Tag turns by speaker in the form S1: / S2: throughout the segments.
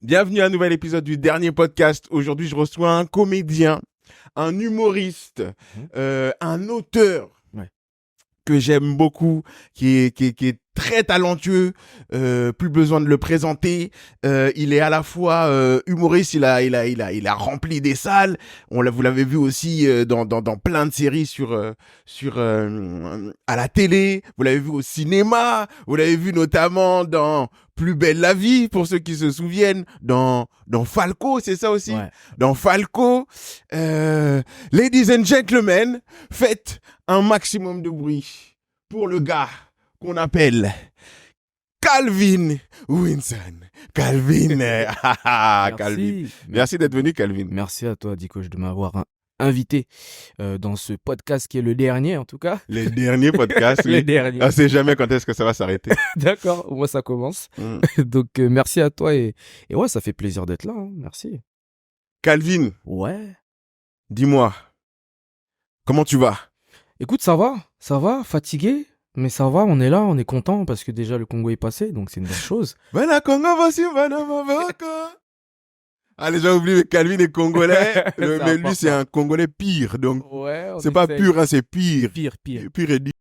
S1: Bienvenue à un nouvel épisode du dernier podcast. Aujourd'hui, je reçois un comédien, un humoriste, un auteur
S2: Ouais.
S1: que j'aime beaucoup, qui est très talentueux. Plus besoin de le présenter. Il est à la fois humoriste, il a rempli des salles. Vous l'avez vu aussi dans plein de séries à la télé. Vous l'avez vu au cinéma. Vous l'avez vu notamment dans Plus belle la vie, pour ceux qui se souviennent, dans Falco, c'est ça aussi,
S2: Ouais.
S1: dans Falco. Ladies and gentlemen, faites un maximum de bruit pour le gars qu'on appelle Calvin Winson. Calvin, Calvin. Merci d'être venu, Calvin.
S2: Merci à toi, Dikosh, de m'avoir invité dans ce podcast qui est le dernier, en tout cas.
S1: Les derniers podcasts, oui.
S2: Le dernier.
S1: On sait jamais quand est-ce que ça va s'arrêter.
S2: D'accord, moi ça commence. Donc merci à toi et ouais, ça fait plaisir d'être là. Hein. Merci.
S1: Calvin,
S2: Ouais.
S1: dis-moi, comment tu vas?
S2: Écoute, ça va, fatigué, mais ça va, on est là, on est content parce que déjà le Congo est passé, donc c'est une bonne chose.
S1: Voilà, Congo, voici, voilà, voilà. Ah, les gens oublient que Calvin est congolais, mais lui, c'est un Congolais pire. Donc,
S2: Ouais,
S1: c'est pas pur, hein, c'est pire.
S2: Pire.
S1: Pur et dit.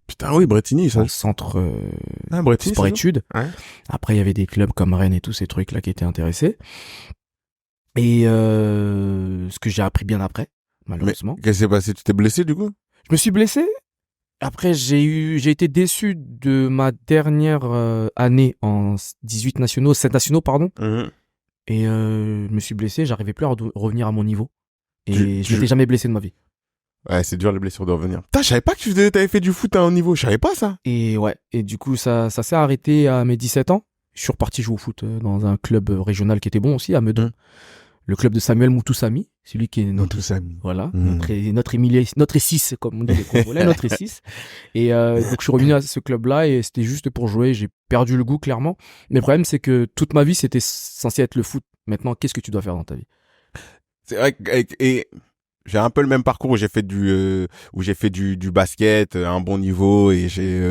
S1: Putain, oui, Bretigny, ça.
S2: En centre
S1: Bretigny,
S2: sport-études.
S1: Ouais.
S2: Après, il y avait des clubs comme Rennes et tous ces trucs-là qui étaient intéressés. Et ce que j'ai appris bien après, malheureusement.
S1: Mais qu'est-ce qui s'est passé? Tu t'es blessé, du coup?
S2: Je me suis blessé. Après, j'ai été déçu de ma dernière année en 18 nationaux, 7 nationaux, pardon. Et je me suis blessé, j'arrivais plus à revenir à mon niveau. Et je m'étais jamais blessé de ma vie.
S1: Ouais, c'est dur les blessures de revenir. Putain, je savais pas que t'avais fait du foot à un niveau. Je savais pas ça.
S2: Et ouais, et du coup, ça s'est arrêté à mes 17 ans. Je suis reparti jouer au foot dans un club régional qui était bon aussi, à Meudon. Le club de Samuel Moutoussamy, celui qui est notre
S1: Moutoussamy.
S2: Voilà, notre E6, comme on dit les Congolais, notre E6. Et donc je suis revenu à ce club-là et c'était juste pour jouer. J'ai perdu le goût, clairement. Mais le problème, c'est que toute ma vie, c'était censé être le foot. Maintenant, qu'est-ce que tu dois faire dans ta vie?
S1: C'est vrai que, et j'ai un peu le même parcours où j'ai fait du basket à un bon niveau et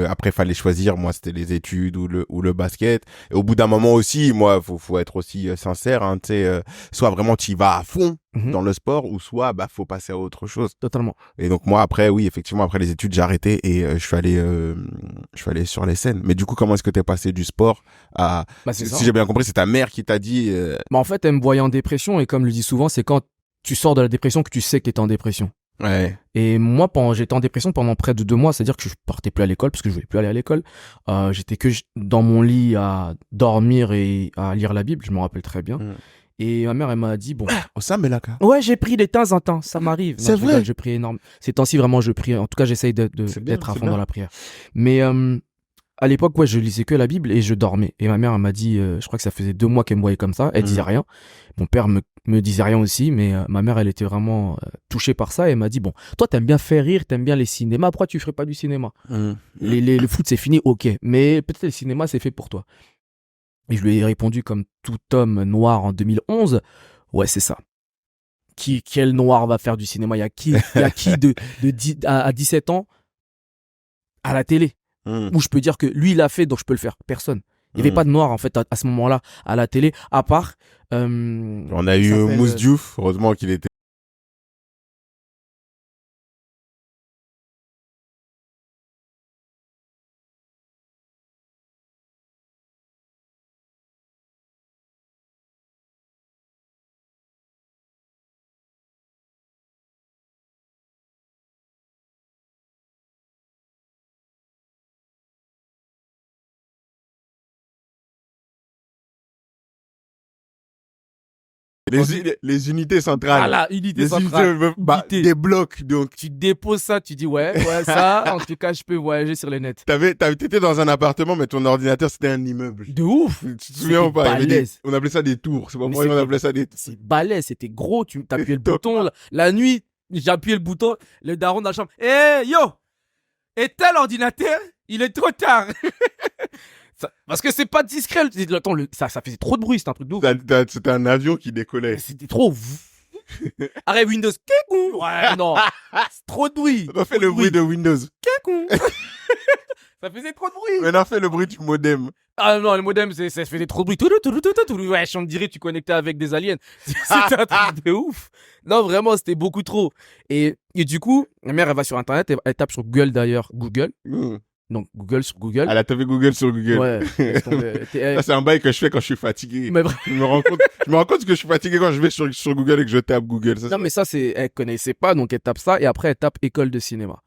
S1: après fallait choisir, moi c'était les études ou le basket. Et au bout d'un moment aussi, moi faut être aussi sincère, hein, tu sais, soit vraiment tu y vas à fond dans le sport ou soit faut passer à autre chose.
S2: Totalement.
S1: Et donc moi après, oui, effectivement, après les études j'ai arrêté et je suis allé sur les scènes. Mais du coup, comment est-ce que t'es passé du sport à si j'ai bien compris, c'est ta mère qui t'a dit
S2: en fait, elle me voyait en dépression et comme je le dis souvent, c'est quand tu sors de la dépression que tu sais que t'es en dépression.
S1: Ouais.
S2: Et moi, j'étais en dépression pendant près de 2 mois, c'est-à-dire que je partais plus à l'école parce que je voulais plus aller à l'école. J'étais que dans mon lit à dormir et à lire la Bible, je me rappelle très bien. Et ma mère, elle m'a dit, bon.
S1: Ça, mais là, quoi.
S2: Ouais, j'ai prié de temps en temps, ça m'arrive.
S1: C'est vrai.
S2: Je prie énormément. Ces temps-ci, vraiment, je prie. En tout cas, j'essaye d'être à fond dans la prière. Mais à l'époque, ouais, je lisais que la Bible et je dormais. Et ma mère, elle m'a dit, je crois que ça faisait 2 mois qu'elle me voyait comme ça. Elle disait rien. Mon père me disait rien aussi, mais ma mère, elle était vraiment touchée par ça. Et elle m'a dit, bon, toi, t'aimes bien faire rire, t'aimes bien les cinémas, pourquoi tu ferais pas du cinéma? Le foot, c'est fini, ok. Mais peut-être le cinéma, c'est fait pour toi. Et je lui ai répondu comme tout homme noir en 2011, ouais, c'est ça. Quel noir va faire du cinéma? Il y a qui à 17 ans à la télé? Où je peux dire que lui, il a fait, donc je peux le faire. Personne. Il n'y avait pas de noir, en fait, à ce moment-là, à la télé, à part...
S1: on a eu Mousse Diouf, heureusement qu'il était Les unités centrales.
S2: Voilà, unité centrale.
S1: Unité. Des blocs, donc.
S2: Tu déposes ça, tu dis ouais, ça, en tout cas, je peux voyager sur le net.
S1: T'étais dans un appartement, mais ton ordinateur, c'était un immeuble.
S2: De ouf.
S1: Tu te souviens ou pas? On appelait ça des tours. C'est pas moi, on appelait ça des tours.
S2: C'est balèze, c'était gros, tu t'appuyais le bouton. La nuit, j'appuyais le bouton, le daron dans la chambre. Yo! Éteins l'ordinateur, il est trop tard. Parce que c'est pas discret. Attends, ça faisait trop de bruit, c'était un truc de ouf.
S1: C'était un avion qui décollait.
S2: C'était trop. Arrête Windows. Ouais, non. C'est trop de bruit.
S1: On a fait le bruit de Windows.
S2: Ça faisait trop de bruit.
S1: On a fait le bruit du modem.
S2: Ah non, le modem, ça faisait trop de bruit. Ouais, on dirait que tu connectais avec des aliens. C'était un truc de ouf. Non, vraiment, c'était beaucoup trop. Et du coup, ma mère, elle va sur Internet, elle tape sur Google d'ailleurs. Google. Donc, Google sur Google.
S1: Elle a tapé Google sur Google.
S2: Ouais.
S1: Ça, c'est un bail que je fais quand je suis fatigué. Mais je me rends compte que je suis fatigué quand je vais sur Google et que je tape Google. Ça,
S2: mais ça, elle connaissait pas, donc elle tape ça, et après, elle tape école de cinéma.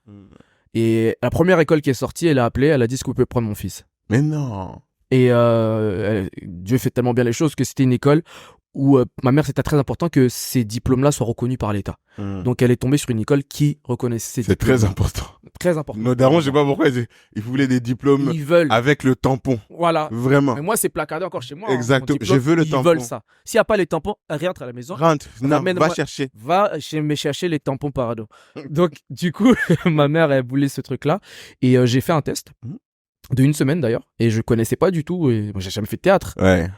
S2: Et la première école qui est sortie, elle a appelé, elle a dit, est-ce que vous pouvez prendre mon fils?
S1: Mais non.
S2: Et Dieu fait tellement bien les choses que c'était une école où ma mère, c'était très important que ces diplômes-là soient reconnus par l'État. Donc, elle est tombée sur une école qui reconnaissait ces diplômes.
S1: C'est très important.
S2: Très important.
S1: Nos darons, je sais pas pourquoi, ils voulaient des diplômes avec le tampon.
S2: Voilà.
S1: Vraiment.
S2: Mais moi, c'est placardé encore chez moi.
S1: Exactement. Je veux le tampon.
S2: Ils veulent ça. S'il n'y a pas les tampons, rentre à la maison.
S1: Rentre. Non, va chercher.
S2: Va me chercher les tampons parado. Donc, du coup, ma mère, elle voulait ce truc-là. Et j'ai fait un test. De 1 semaine d'ailleurs. Et je connaissais pas du tout. Et moi, j'ai jamais fait de théâtre.
S1: Ouais.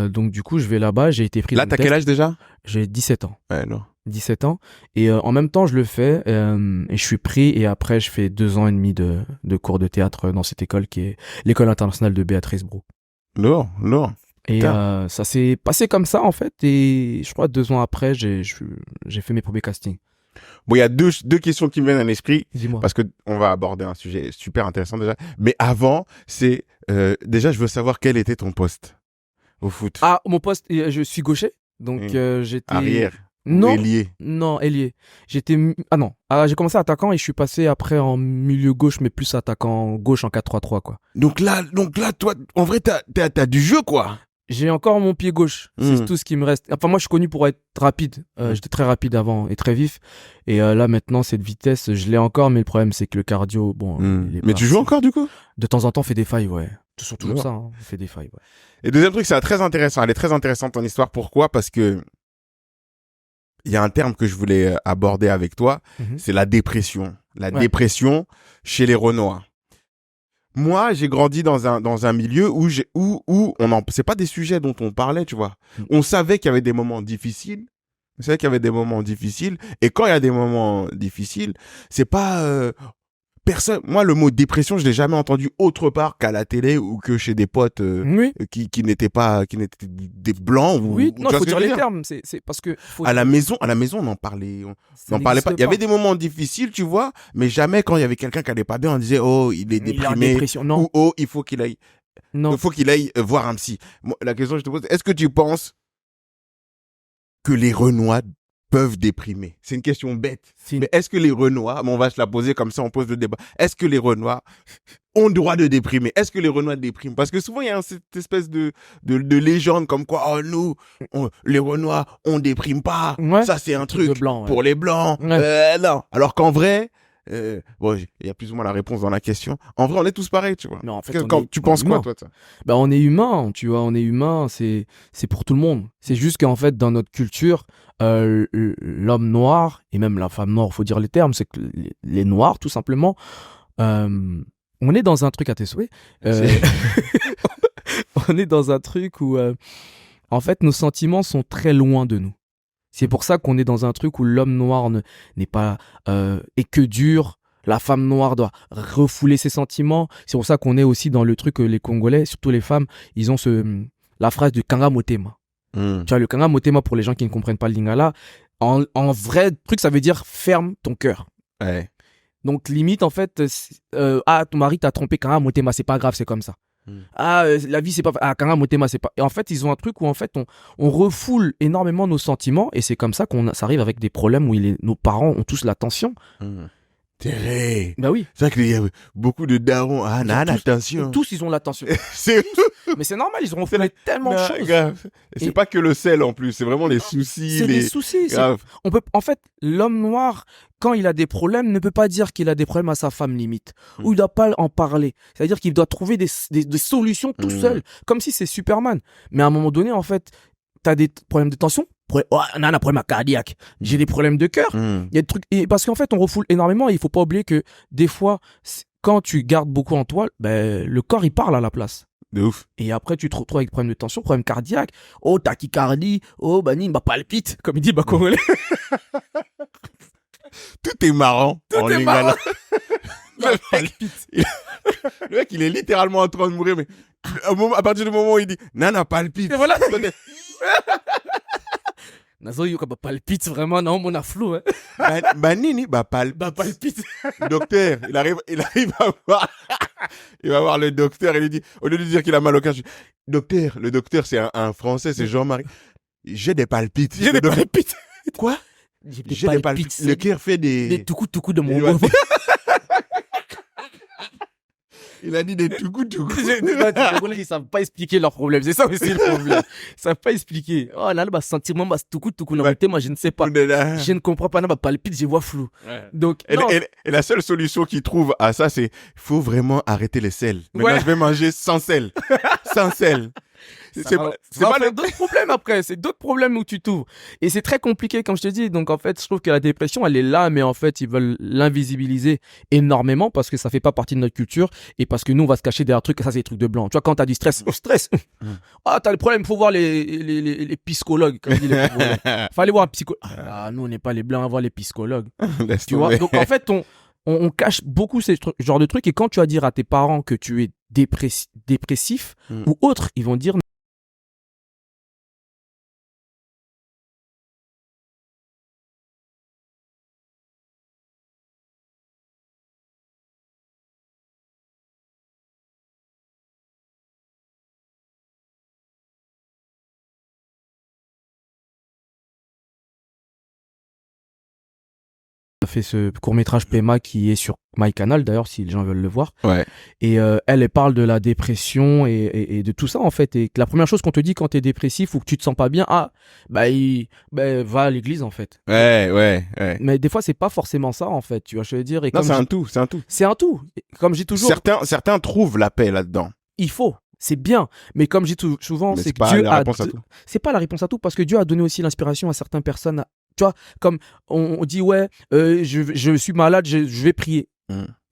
S2: Donc du coup, je vais là-bas, j'ai été pris.
S1: Là, t'as quel âge déjà?
S2: J'ai 17 ans.
S1: Ouais, non.
S2: 17 ans. Et en même temps, je le fais et je suis pris. Et après, je fais 2 ans et demi de cours de théâtre dans cette école qui est l'école internationale de Béatrice Brou.
S1: Non.
S2: Et ça s'est passé comme ça en fait. Et je crois 2 ans après, j'ai fait mes premiers castings.
S1: Bon, il y a deux questions qui me viennent à l'esprit.
S2: Dis-moi.
S1: Parce que on va aborder un sujet super intéressant déjà. Mais avant, c'est déjà, je veux savoir quel était ton poste au foot.
S2: Ah, mon poste, je suis gaucher. Donc j'étais
S1: arrière.
S2: Non,
S1: ailier.
S2: Non, ailier. J'ai commencé attaquant et je suis passé après en milieu gauche, mais plus attaquant gauche en 4-3-3 quoi.
S1: Donc là, toi, en vrai, t'as du jeu quoi.
S2: J'ai encore mon pied gauche, c'est tout ce qui me reste. Enfin, moi, je suis connu pour être rapide. J'étais très rapide avant et très vif. Et là, maintenant, cette vitesse, je l'ai encore, mais le problème, c'est que le cardio, bon.
S1: Mais tu joues encore du coup?
S2: De temps en temps, on fait des failles, ouais. Toujours ça, on fait des failles, ouais.
S1: Et deuxième truc, c'est très intéressant. Elle est très intéressante ton histoire. Pourquoi? Parce que il y a un terme que je voulais aborder avec toi, c'est la dépression. La dépression chez les Renois. Moi, j'ai grandi dans un milieu où c'est pas des sujets dont on parlait, tu vois. On savait qu'il y avait des moments difficiles. Et quand il y a des moments difficiles, c'est pas, moi, le mot dépression, je l'ai jamais entendu autre part qu'à la télé ou que chez des potes qui n'étaient des blancs.
S2: Oui, non, il faut dire les termes. C'est parce que
S1: à la maison, on en parlait. On n'en parlait pas. Il y avait des moments difficiles, tu vois, mais jamais quand il y avait quelqu'un qui allait pas bien, on disait oh il est déprimé
S2: non.
S1: ou oh il faut qu'il aille.
S2: Non.
S1: Il faut qu'il aille voir un psy. La question que je te pose, est-ce que tu penses que les Renois peuvent déprimer? C'est une question bête. Mais est-ce que les Renois, on va se la poser comme ça, on pose le débat. Est-ce que les Renois ont le droit de déprimer? Est-ce que les Renois dépriment? Parce que souvent, il y a cette espèce de légende comme quoi, oh, les Renois, on déprime pas. Ouais. Ça, c'est un truc pour les Blancs. Ouais. Non. Alors qu'en vrai, bon, il y a plus ou moins la réponse dans la question. En vrai, on est tous pareils, tu vois.
S2: Non, en fait,
S1: tu penses quoi, toi, ça?
S2: Bah, on est humain, tu vois, on est humain, c'est pour tout le monde. C'est juste qu'en fait, dans notre culture, l'homme noir, et même la femme noire, faut dire les termes, c'est que les noirs, tout simplement, on est dans un truc à tes souhaits. On est dans un truc où, en fait, nos sentiments sont très loin de nous. C'est pour ça qu'on est dans un truc où l'homme noir n'est pas et que dur. La femme noire doit refouler ses sentiments. C'est pour ça qu'on est aussi dans le truc que les Congolais, surtout les femmes, ils ont la phrase du Kanga Motema. Tu vois, le Kanga Motema, pour les gens qui ne comprennent pas le lingala, en vrai truc, ça veut dire ferme ton cœur.
S1: Ouais.
S2: Donc limite, en fait, ton mari t'a trompé, Kanga Motema, c'est pas grave, c'est comme ça. La vie c'est pas Kanga Motema, c'est pas. Et en fait ils ont un truc où en fait on refoule énormément nos sentiments et c'est comme ça ça arrive avec des problèmes où nos parents ont tous la tension
S1: Terré.
S2: Bah oui.
S1: C'est vrai qu'il y a beaucoup de darons. Ah, nan, attention.
S2: Tous, ils ont l'attention.
S1: C'est
S2: Mais c'est normal, ils auront fait tellement de choses.
S1: grave. Et c'est pas que le sel en plus, c'est vraiment les soucis.
S2: C'est des soucis.
S1: Grave.
S2: En fait, l'homme noir, quand il a des problèmes, ne peut pas dire qu'il a des problèmes à sa femme limite. Ou il doit pas en parler. C'est-à-dire qu'il doit trouver des solutions tout seul. Comme si c'est Superman. Mais à un moment donné, en fait, t'as des problèmes de tension. Oh, on a un problème cardiaque. J'ai des problèmes de cœur. Il y a des trucs. Et parce qu'en fait, on refoule énormément et il faut pas oublier que des fois, quand tu gardes beaucoup en toi, ben, le corps, il parle à la place.
S1: De ouf.
S2: Et après, tu te retrouves avec problème de tension, problème cardiaque. Oh, tachycardie. Oh, Nine, palpite. Comme il dit, Congolais.
S1: Tout est marrant.
S2: Tout est marrant.
S1: Le mec, il est littéralement en train de mourir, mais à partir du moment où il dit Nana palpite.
S2: Et voilà. Nazo yo ba palpite vraiment non mon aflou hein.
S1: Nini palpite.
S2: Palpite.
S1: Docteur, il arrive à voir il va voir le docteur et lui dit au lieu de lui dire qu'il a mal au cœur, docteur, le docteur c'est un français, c'est Jean-Marie. J'ai des palpites.
S2: J'ai des palpites.
S1: Quoi? J'ai des palpites. Le cœur fait des
S2: tout de mon gros.
S1: Il a dit des tout coups.
S2: Ils savent pas expliquer leurs problèmes. C'est ça aussi le problème. Ils savent pas expliquer. Oh là, bah, sentiment, bah, tout coup. Moi, je ne sais pas. Je ne comprends pas. Non, bah, palpite, je vois flou. Ouais. Donc,
S1: et la seule solution qu'ils trouvent à ça, c'est, faut vraiment arrêter les sels. Maintenant, je vais manger sans sel. Sans sel.
S2: C'est pas d'autres problèmes après, c'est d'autres problèmes où tu t'ouvres. Et c'est très compliqué, comme je te dis. Donc, en fait, je trouve que la dépression, elle est là, mais en fait, ils veulent l'invisibiliser énormément parce que ça fait pas partie de notre culture et parce que nous, on va se cacher derrière trucs, et ça, c'est des trucs de blanc. Tu vois, quand t'as du stress, ah, t'as le problème, faut voir les psychologues, comme dit les fallait voir un psychologue. Ah, nous, on n'est pas les blancs à voir les psychologues. Tu vois, donc en fait, on cache beaucoup ces genres de trucs et quand tu vas dire à tes parents que tu es dépressif ou autre, ils vont dire fait ce court-métrage PMA qui est sur MyCanal d'ailleurs si les gens veulent le voir.
S1: Ouais.
S2: Et elle parle de la dépression et de tout ça en fait et que la première chose qu'on te dit quand t'es dépressif ou que tu te sens pas bien, va à l'église en fait.
S1: Ouais.
S2: Mais des fois c'est pas forcément ça en fait, tu vois, je veux dire. Et
S1: non, c'est un tout.
S2: C'est un tout. Comme je dis toujours.
S1: Certains trouvent la paix là-dedans.
S2: Il faut. C'est bien, mais comme je dis souvent, c'est que Dieu c'est pas la réponse à tout parce que Dieu a donné aussi l'inspiration à certaines personnes. Tu vois, comme on dit je suis malade, je vais prier.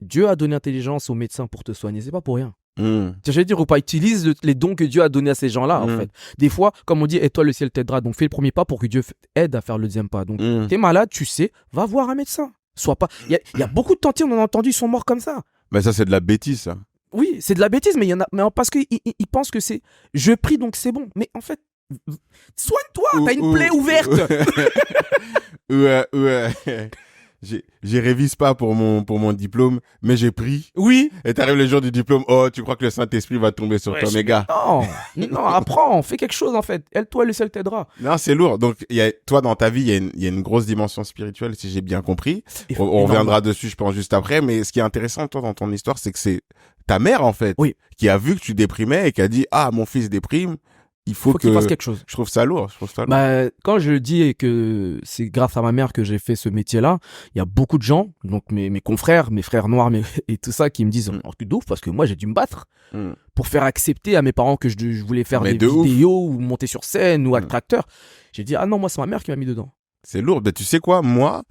S2: Dieu a donné l'intelligence aux médecins pour te soigner, c'est pas pour rien. Tu vois, je veux dire, ou pas utilise les dons que Dieu a donnés à ces gens-là en fait. Des fois, comme on dit, et toi le ciel t'aidera, donc fais le premier pas pour que Dieu aide à faire le deuxième pas. Donc t'es malade, tu sais, va voir un médecin. Sois pas. Il y a beaucoup de tantiers, on en a entendu, ils sont morts comme ça.
S1: Mais ça c'est de la bêtise ça.
S2: Oui, c'est de la bêtise, mais il y en a, mais parce qu'ils pensent que c'est je prie donc c'est bon. Mais en fait, soigne-toi, t'as une plaie ouverte.
S1: Ouais. J'ai révise pas pour mon diplôme, mais j'ai pris.
S2: Oui.
S1: Et t'arrives le jour du diplôme, oh, tu crois que le Saint-Esprit va tomber sur toi, mes gars.
S2: Non, apprends, fais quelque chose en fait. Toi, le ciel t'aidera.
S1: Non, c'est lourd. Donc, toi, dans ta vie, il y a une grosse dimension spirituelle, si j'ai bien compris. On reviendra dessus, je pense, juste après. Mais ce qui est intéressant, toi, dans ton histoire, c'est que c'est ta mère, en fait, qui a vu que tu déprimais et qui a dit, mon fils déprime. Il faut qu'il
S2: fasse quelque chose.
S1: Je trouve ça lourd.
S2: Quand je dis que c'est grâce à ma mère que j'ai fait ce métier-là, il y a beaucoup de gens, donc mes confrères, mes frères noirs et tout ça, qui me disent tu de ouf parce que moi j'ai dû me battre pour faire accepter à mes parents que je voulais faire des vidéos ou monter sur scène ou être acteur. J'ai dit non, moi c'est ma mère qui m'a mis dedans.
S1: C'est lourd. Ben, tu sais quoi, moi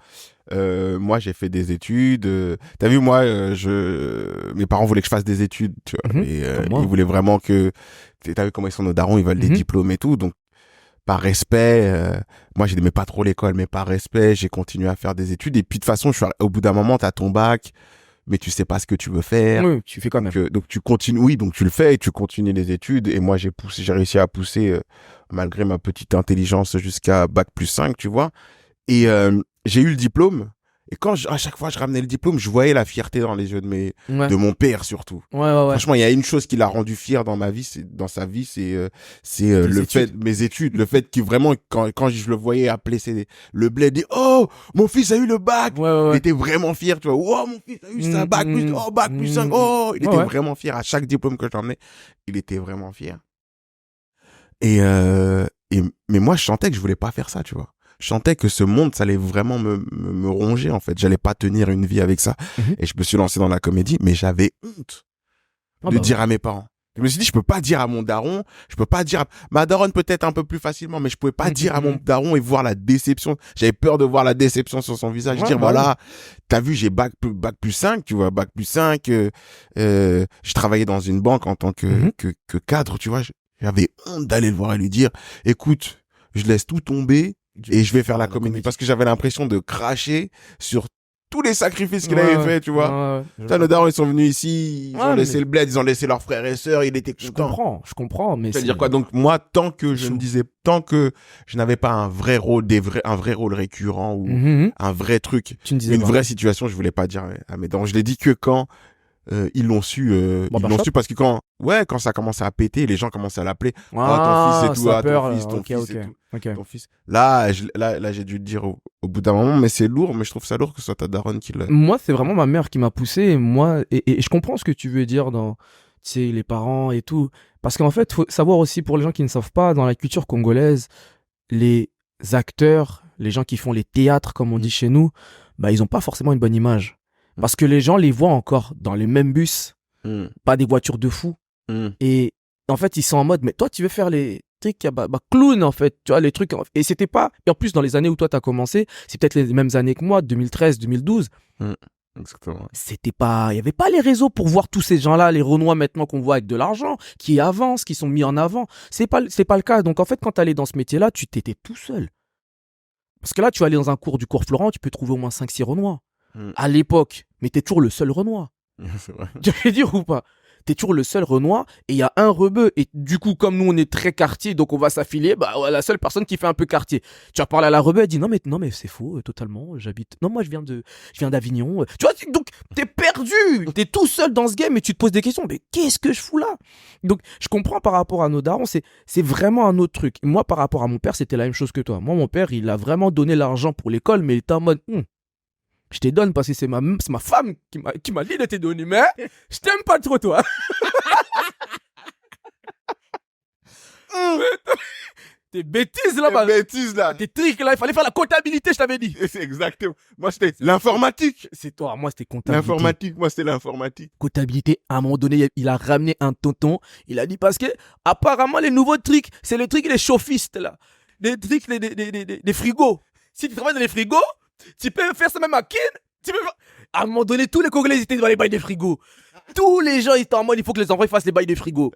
S1: j'ai fait des études. T'as vu, moi, mes parents voulaient que je fasse des études, tu vois. Et ils voulaient vraiment que. T'as vu comment ils sont nos darons, ils veulent des diplômes et tout. Donc, par respect, moi, je n'aimais pas trop l'école, mais par respect, j'ai continué à faire des études. Et puis, de toute façon, au bout d'un moment, t'as ton bac, mais tu sais pas ce que tu veux faire.
S2: Oui, tu fais quand même.
S1: Donc, tu continues, oui, donc tu le fais et tu continues les études. Et moi, j'ai réussi à pousser, malgré ma petite intelligence, jusqu'à bac+5, tu vois. Et j'ai eu le diplôme. Et à chaque fois je ramenais le diplôme, je voyais la fierté dans les yeux de mon père surtout.
S2: Ouais.
S1: Franchement, il y a une chose qui l'a rendu fier dans sa vie, c'est le fait, mes études, le fait qu'il vraiment, quand je le voyais appeler le bled, dit, oh, mon fils a eu le bac. Il était vraiment fier, tu vois. Oh, mon fils a eu ça, bac plus, oh, bac plus 5, oh, il était vraiment fier à chaque diplôme que j'emmenais. Il était vraiment fier. Mais moi, je sentais que je voulais pas faire ça, tu vois. Je sentais que ce monde, ça allait vraiment me ronger, en fait. J'allais pas tenir une vie avec ça. Et je me suis lancé dans la comédie, mais j'avais honte de dire à mes parents. Je me suis dit, je peux pas dire à mon daron, je peux pas dire ma daronne peut-être un peu plus facilement, mais je pouvais pas dire à mon daron et voir la déception. J'avais peur de voir la déception sur son visage. Dire, voilà, t'as vu, j'ai bac plus 5, tu vois, bac plus 5, je travaillais dans une banque en tant que cadre, tu vois. J'avais honte d'aller le voir et lui dire, écoute, je laisse tout tomber et je vais faire la comédie. Parce que j'avais l'impression de cracher sur tous les sacrifices qu'il avait fait, tu vois. Nos darons, ils sont venus ici, ils ont laissé le bled, ils ont laissé leurs frères et sœurs, il était content.
S2: Je comprends, mais
S1: c'est-à-dire quoi? Donc, moi, tant que je n'avais pas un vrai rôle récurrent ou un vrai truc, une vraie situation, je voulais pas dire à mes darons. Je l'ai dit que quand ils l'ont su parce que quand ça commençait à péter, les gens commençaient à l'appeler, ton fils et tout, ton fils et tout. Ton fils. Là, j'ai dû le dire au bout d'un moment, mais c'est lourd, mais je trouve ça lourd que ce soit ta daronne qui l'a.
S2: Moi, c'est vraiment ma mère qui m'a poussé, et je comprends ce que tu veux dire dans, tu sais, les parents et tout. Parce qu'en fait, faut savoir aussi, pour les gens qui ne savent pas, dans la culture congolaise, les acteurs, les gens qui font les théâtres, comme on dit chez nous, bah, ils ont pas forcément une bonne image. Parce que les gens les voient encore dans les mêmes bus, pas des voitures de fous. Et en fait, ils sont en mode, mais toi, tu veux faire les trucs, clown, en fait, tu vois, les trucs. Et c'était pas, et en plus, dans les années où toi, t'as commencé, c'est peut-être les mêmes années que moi, 2013, 2012.
S1: Exactement.
S2: C'était pas, il y avait pas les réseaux pour voir tous ces gens-là, les Renois maintenant qu'on voit avec de l'argent, qui avancent, qui sont mis en avant. C'est pas le cas. Donc, en fait, quand t'allais dans ce métier-là, tu t'étais tout seul. Parce que là, tu vas aller dans un cours du cours Florent, tu peux trouver au moins 5-6 Renois. À l'époque, mais t'es toujours le seul Renois.
S1: C'est vrai.
S2: Tu veux dire ou pas? T'es toujours le seul Renois et il y a un rebeu. Et du coup, comme nous, on est très quartier, donc on va s'affilier, la seule personne qui fait un peu quartier. Tu vas parler à la rebeu, elle dit non, mais c'est faux, totalement, j'habite. Non, moi, je viens d'Avignon. Tu vois, donc, t'es perdu. T'es tout seul dans ce game et tu te poses des questions. Mais qu'est-ce que je fous là? Donc, je comprends par rapport à nos darons, c'est vraiment un autre truc. Moi, par rapport à mon père, c'était la même chose que toi. Moi, mon père, il a vraiment donné l'argent pour l'école, mais il était en mode, je te donne parce que c'est ma femme qui m'a dit de te donner, mais je t'aime pas trop, toi. Tes bêtises là-bas.
S1: Tes bêtises là.
S2: Tes trucs là, il fallait faire la comptabilité, je t'avais dit.
S1: C'est exactement. Moi, c'était l'informatique.
S2: C'est toi, moi, c'était comptabilité.
S1: L'informatique, moi, c'était l'informatique.
S2: Comptabilité, à un moment donné, il a ramené un tonton. Il a dit parce que, apparemment, les nouveaux trucs, c'est les trucs des chaufistes là. Des trucs, des frigos. Si tu travailles dans les frigos, tu peux faire ça même à Kin. À un moment donné, tous les Congolais étaient dans les bails des frigos. Tous les gens étaient en mode, il faut que les enfants fassent les bails des frigos.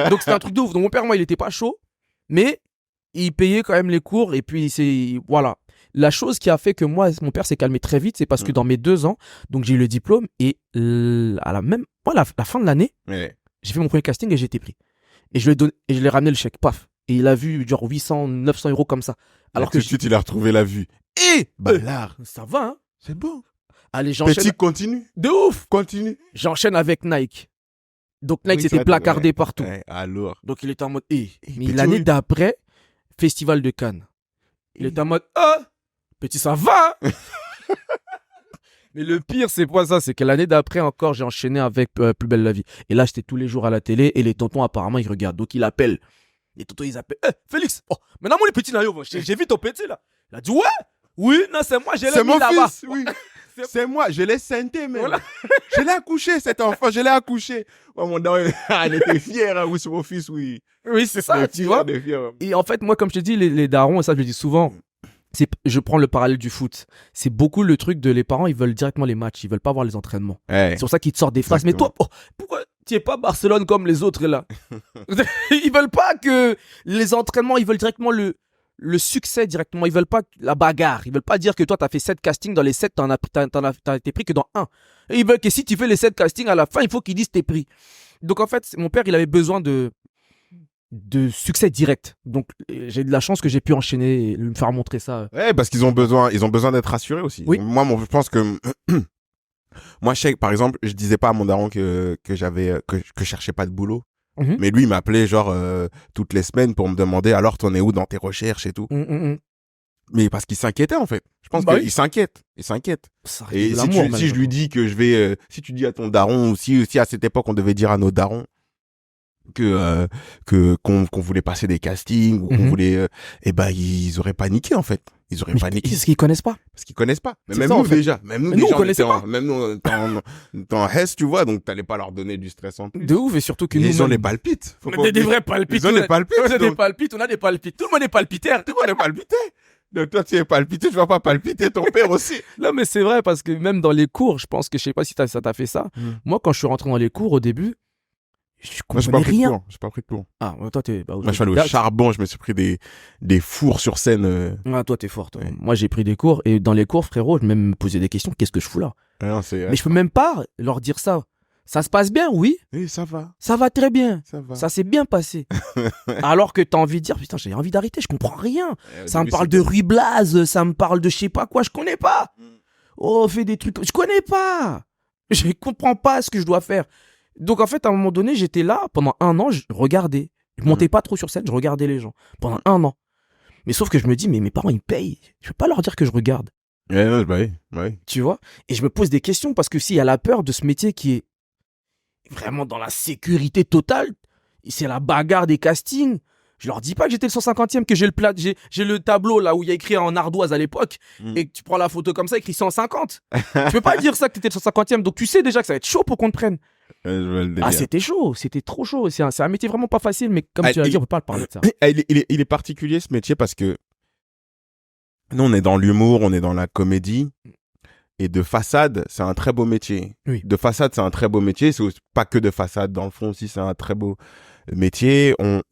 S2: Donc c'était un truc de ouf. Donc mon père, moi, il était pas chaud, mais il payait quand même les cours. Et puis voilà. La chose qui a fait que moi, mon père s'est calmé très vite, c'est parce que dans mes 2 ans, donc j'ai eu le diplôme et à la fin de l'année, j'ai fait mon premier casting et j'ai été pris. Et je lui ai ramené le chèque, paf. Et il a vu genre 800, 900 euros comme ça. Alors que
S1: tout de suite, il a retrouvé la vue. Ballard.
S2: Ça va, hein?
S1: C'est bon.
S2: Allez, j'enchaîne.
S1: Petit, continue.
S2: De ouf.
S1: Continue.
S2: J'enchaîne avec Nike. Donc Nike, c'était placardé partout.
S1: Alors.
S2: Donc il était en mode, mais l'année d'après, Festival de Cannes. Il était en mode, petit, ça va, hein? Mais le pire, c'est pas ça. C'est que l'année d'après encore, j'ai enchaîné avec Plus belle la vie. Et là, j'étais tous les jours à la télé et les tontons, apparemment, ils regardent. Donc il appelle. Les tontons, ils appellent. Félix, maintenant, moi, les petits, j'ai vu ton petit, là. Il a dit, ouais. Oui, non, c'est moi, je l'ai mis là-bas.
S1: C'est mon fils, oui. C'est moi, je l'ai scenté, mais voilà. Je l'ai accouché, cet enfant, je l'ai accouché. Oh, mon daron, elle était fière, hein, oui, c'est mon fils, oui.
S2: Oui, c'est ça, tu vois. Et en fait, moi, comme je te dis, les darons, et ça, je le dis souvent, je prends le parallèle du foot. C'est beaucoup le truc de les parents, ils veulent directement les matchs, ils veulent pas voir les entraînements. C'est pour ça qu'ils te sortent des phrases. Mais toi, pourquoi tu es pas Barcelone comme les autres, là? Ils veulent pas que les entraînements, ils veulent directement le succès directement. Ils veulent pas la bagarre. Ils veulent pas dire que toi, t'as fait 7 castings. Dans les 7, t'as été pris que dans 1. Et ils veulent que si tu fais les 7 castings, à la fin, il faut qu'ils disent t'es pris. Donc, en fait, mon père, il avait besoin de de succès direct. Donc, j'ai de la chance que j'ai pu enchaîner et me faire montrer ça.
S1: Ouais, parce qu'ils ont besoin d'être rassurés aussi.
S2: Oui.
S1: Moi, je pense que moi, je sais, par exemple, je disais pas à mon daron que j'avais que je cherchais pas de boulot.
S2: Mhm.
S1: Mais lui, il m'appelait genre toutes les semaines pour me demander alors t'en es où dans tes recherches et tout. Mais parce qu'il s'inquiétait en fait. Je pense qu'il s'inquiète. Il s'inquiète. Et si je lui dis que je vais, si tu dis à ton daron aussi à cette époque on devait dire à nos darons qu'on voulait passer des castings ou qu'on voulait, eh ben ils auraient paniqué en fait. Ils auraient paniqué.
S2: Parce qu'ils connaissent pas.
S1: Parce qu'ils connaissent pas. Mais même
S2: ça,
S1: nous
S2: en fait.
S1: déjà. Même nous
S2: Mais
S1: déjà.
S2: on connaissait pas.
S1: Même nous, t'es en Hesse, tu vois, donc t'allais pas leur donner du stress en plus.
S2: De ouf, et surtout que
S1: les gens les palpitent.
S2: On a des vrais palpites.
S1: Ils ont les palpites.
S2: On a des palpites, on a des palpites. Tout le monde est palpitaire.
S1: Tout le monde est palpité. Donc toi, tu es palpité, tu vas pas palpiter ton père aussi.
S2: Non, mais c'est vrai, parce que même dans les cours, je pense que, je sais pas si ça t'a fait ça. Moi, quand je suis rentré dans les cours au début, je comprenais rien.
S1: J'ai pas pris de cours.
S2: Ah, toi, t'es...
S1: Moi, je suis allé au charbon, je me suis pris des fours sur scène.
S2: Ah, toi, t'es fort, toi.
S1: Ouais.
S2: Moi, j'ai pris des cours, et dans les cours, frérot, je même me posais des questions. Qu'est-ce que je fous là?
S1: Non,
S2: mais je peux même pas leur dire ça. Ça se passe bien, oui.
S1: Oui, ça va.
S2: Ça va très bien.
S1: Ça va.
S2: Ça s'est bien passé. Alors que t'as envie de dire, putain, j'ai envie d'arrêter, je comprends rien. Ça me parle de Ruy Blas, ça me parle de je sais pas quoi, je connais pas. Oh, fais des trucs, je connais pas. Je comprends pas ce que je dois faire. Donc en fait, à un moment donné, j'étais là, pendant 1 an, je regardais. Je montais pas trop sur scène, je regardais les gens. Pendant 1 an. Mais sauf que je me dis, mais mes parents, ils me payent. Je peux pas leur dire que je regarde.
S1: Ouais, bah oui.
S2: Tu vois? Et je me pose des questions parce que s'il y a la peur de ce métier qui est vraiment dans la sécurité totale, c'est la bagarre des castings. Je leur dis pas que j'étais le 150e, que j'ai le tableau là où il y a écrit en ardoise à l'époque, et que tu prends la photo comme ça, écrit 150. Tu peux pas dire ça que t'étais le 150e, donc tu sais déjà que ça va être chaud pour qu'on te prenne. C'était chaud, c'était trop chaud. C'est un métier vraiment pas facile, mais comme tu l'as dit, on peut pas parler de ça.
S1: Il est particulier ce métier parce que nous, on est dans l'humour, on est dans la comédie. Et de façade, c'est un très beau métier.
S2: Oui.
S1: De façade, c'est un très beau métier. C'est pas que de façade. Dans le fond aussi, c'est un très beau métier. On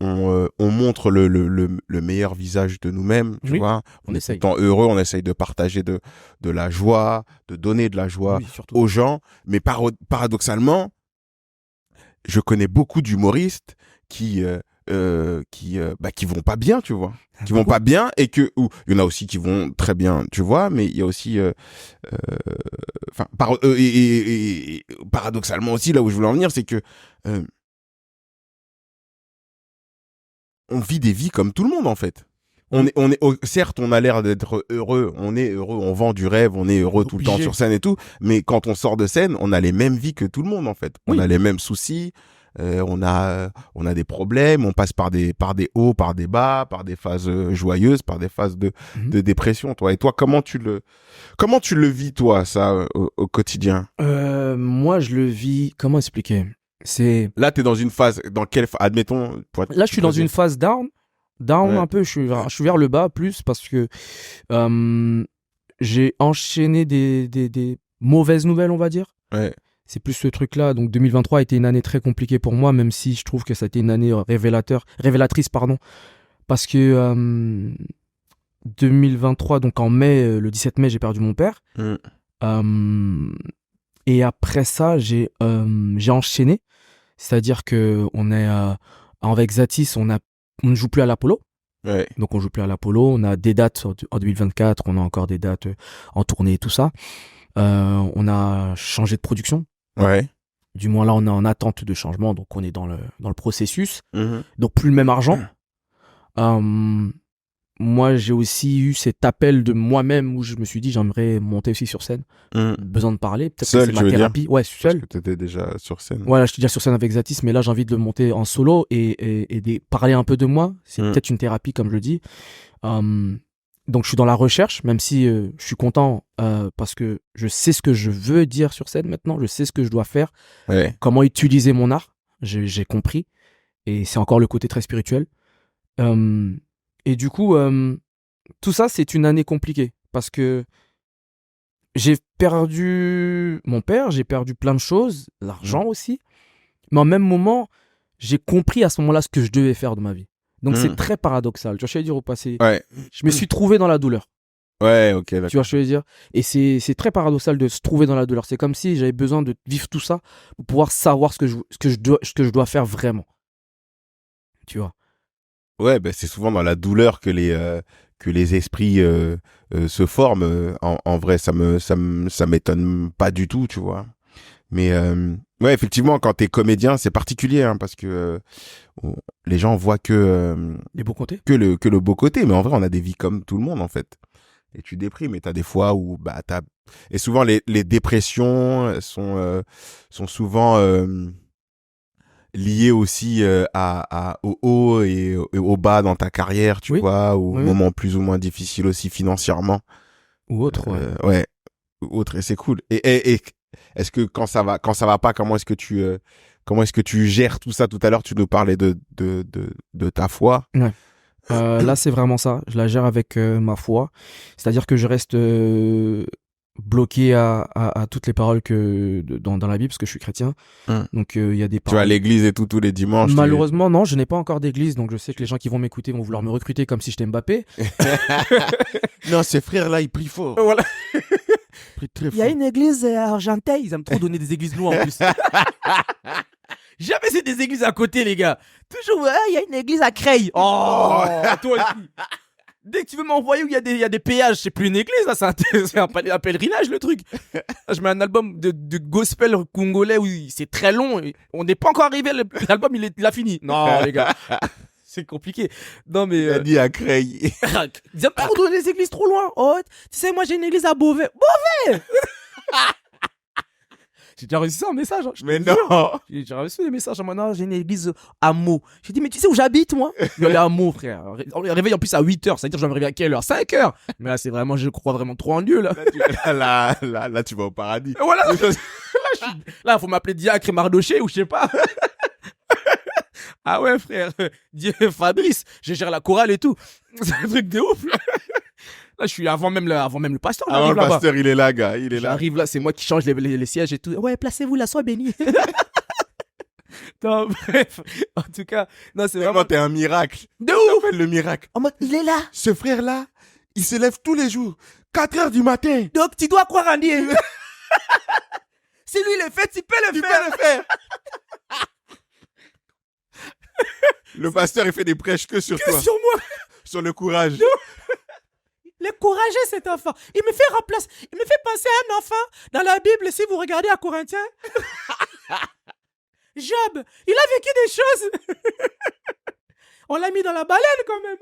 S1: montre le meilleur visage de nous-mêmes. Tu vois. On est tout le temps heureux. On essaye de partager de la joie, de donner de la joie aux gens. Mais paradoxalement, je connais beaucoup d'humoristes qui vont pas bien, tu vois, qui vont pas bien, et il y en a aussi qui vont très bien, tu vois, mais il y a aussi paradoxalement aussi, là où je voulais en venir, c'est que on vit des vies comme tout le monde en fait. Certes, on a l'air d'être heureux, on est heureux, on vend du rêve, on est heureux tout le temps sur scène et tout, mais quand on sort de scène, on a les mêmes vies que tout le monde en fait. On a les mêmes soucis. On a des problèmes, on passe par des hauts, par des bas, par des phases joyeuses, par des phases de dépression, toi. Et toi, comment tu le vis, toi, ça, au quotidien?
S2: Moi, je le vis, comment expliquer?
S1: Là, t'es dans une phase, dans quelle, admettons,
S2: là, je suis dans une phase down un peu, je suis vers le bas plus parce que j'ai enchaîné des mauvaises nouvelles, on va dire.
S1: Ouais.
S2: C'est plus ce truc-là. Donc 2023 a été une année très compliquée pour moi, même si je trouve que ça a été une année révélatrice, parce que 2023, donc en mai, le 17 mai, j'ai perdu mon père. Et après ça, j'ai enchaîné. C'est-à-dire que avec Zatis, on ne joue plus à l'Apollo.
S1: Ouais.
S2: Donc on joue plus à l'Apollo. On a des dates en 2024, on a encore des dates en tournée et tout ça. On a changé de production.
S1: Ouais.
S2: Du moins là, on est en attente de changement, donc on est dans le processus. Donc plus le même argent. Moi, j'ai aussi eu cet appel de moi-même où je me suis dit j'aimerais monter aussi sur scène. Besoin de parler. Peut-être
S1: seul,
S2: que c'est ma thérapie. Ouais, seul.
S1: Parce que t'étais déjà sur scène.
S2: Voilà, je suis déjà sur scène avec Zatis, mais là j'ai envie de le monter en solo et de parler un peu de moi. C'est peut-être une thérapie, comme je le dis. Donc je suis dans la recherche, même si je suis content parce que je sais ce que je veux dire sur scène maintenant, je sais ce que je dois faire, comment utiliser mon art, j'ai compris, et c'est encore le côté très spirituel. Et du coup, tout ça, c'est une année compliquée parce que j'ai perdu mon père, j'ai perdu plein de choses, l'argent aussi, mais en même moment, j'ai compris à ce moment-là ce que je devais faire de ma vie. Donc c'est très paradoxal. Tu vois, je vais dire au passé.
S1: Ouais.
S2: Je me suis trouvé dans la douleur.
S1: Ouais, ok, d'accord.
S2: Tu vois, je vais dire. Et c'est très paradoxal de se trouver dans la douleur. C'est comme si j'avais besoin de vivre tout ça pour pouvoir savoir ce que je dois faire vraiment. Tu vois.
S1: Ouais, ben c'est souvent dans la douleur que les esprits se forment. En vrai, ça m'étonne pas du tout, tu vois. Mais ouais, effectivement, quand t'es comédien, c'est particulier, hein, parce que on- les gens voient
S2: Les beaux côtés.
S1: que le beau côté, mais en vrai, on a des vies comme tout le monde, en fait. Et tu déprimes, et t'as des fois où bah t'as et souvent les dépressions sont souvent liées aussi au haut et au bas dans ta carrière, tu
S2: Oui,
S1: vois, aux
S2: oui, oui.
S1: moments plus ou moins difficiles aussi financièrement.
S2: Ou autre, ouais.
S1: Ouais, ou autre, et c'est cool. Et est-ce que quand ça va pas, comment est-ce que tu gères tout ça? Tout à l'heure, tu nous parlais de ta foi.
S2: Ouais. Là, c'est vraiment ça. Je la gère avec ma foi. C'est-à-dire que je reste bloqué à toutes les paroles dans la Bible, parce que je suis chrétien.
S1: Hum.
S2: Donc, il y a des
S1: Tu vas à
S2: paroles.
S1: l'église et tout, tous les dimanches.
S2: Malheureusement, non, je n'ai pas encore d'église, donc je sais que les gens qui vont m'écouter vont vouloir me recruter comme si j'étais Mbappé.
S1: Non, ces frères-là, ils prient fort.
S2: Voilà.
S1: Ils prient très
S2: Il y a
S1: fort.
S2: une église à Argenteuil, ils aiment trop donner des églises loin en plus. Jamais c'est des églises à côté, les gars. Toujours, ouais, il y a une église à Creil. Oh, toi aussi. Dès que tu veux m'envoyer où il y a des péages, c'est plus une église, là, c'est un pèlerinage, le truc. Je mets un album de gospel congolais où c'est très long. On n'est pas encore arrivé, l'album, il a fini. Non, les gars, c'est compliqué. Non, mais.
S1: Il a dit à Creil.
S2: Ils aiment trop donner des églises trop loin. Oh, tu sais, moi, j'ai une église à Beauvais. Beauvais. J'ai déjà reçu ça en message. Hein,
S1: Mais non.
S2: J'ai déjà reçu des messages en mode, j'ai une église à Meaux. J'ai dit, mais tu sais où j'habite, moi? Je vais aller à Meaux, frère. On est réveillé en plus à 8h. Ça veut dire que je vais me réveiller à quelle heure? 5h. Mais là, c'est vraiment, je crois vraiment trop en Dieu, là.
S1: Là, tu vas au paradis.
S2: Et voilà. Là, faut m'appeler Diacre et Mardoché ou je sais pas. Ah ouais, frère. Dieu, Fabrice. Je gère la chorale et tout. C'est un truc de ouf, là. Là, je suis avant même le pasteur.
S1: Avant le
S2: là-bas.
S1: pasteur, il est là, gars. Il est là.
S2: J'arrive là, c'est moi qui change les sièges et tout. Ouais, placez-vous là, sois béni. Non, bref. En tout cas, non, c'est vraiment.
S1: Vraiment, t'es un miracle.
S2: De
S1: Ça
S2: ouf.
S1: s'appelle le miracle.
S2: En mode, il est là.
S1: Ce frère-là, il se lève tous les jours. 4 heures du matin.
S2: Donc, tu dois croire en Dieu. Si lui le fait, tu peux le
S1: Tu
S2: faire.
S1: peux le faire. Le pasteur, il fait des prêches que sur
S2: Que
S1: toi.
S2: sur moi.
S1: Sur le courage.
S2: Le courageux, cet enfant. Il me fait penser à un enfant dans la Bible, si vous regardez à Corinthiens. Job, il a vécu des choses. On l'a mis dans la baleine quand même.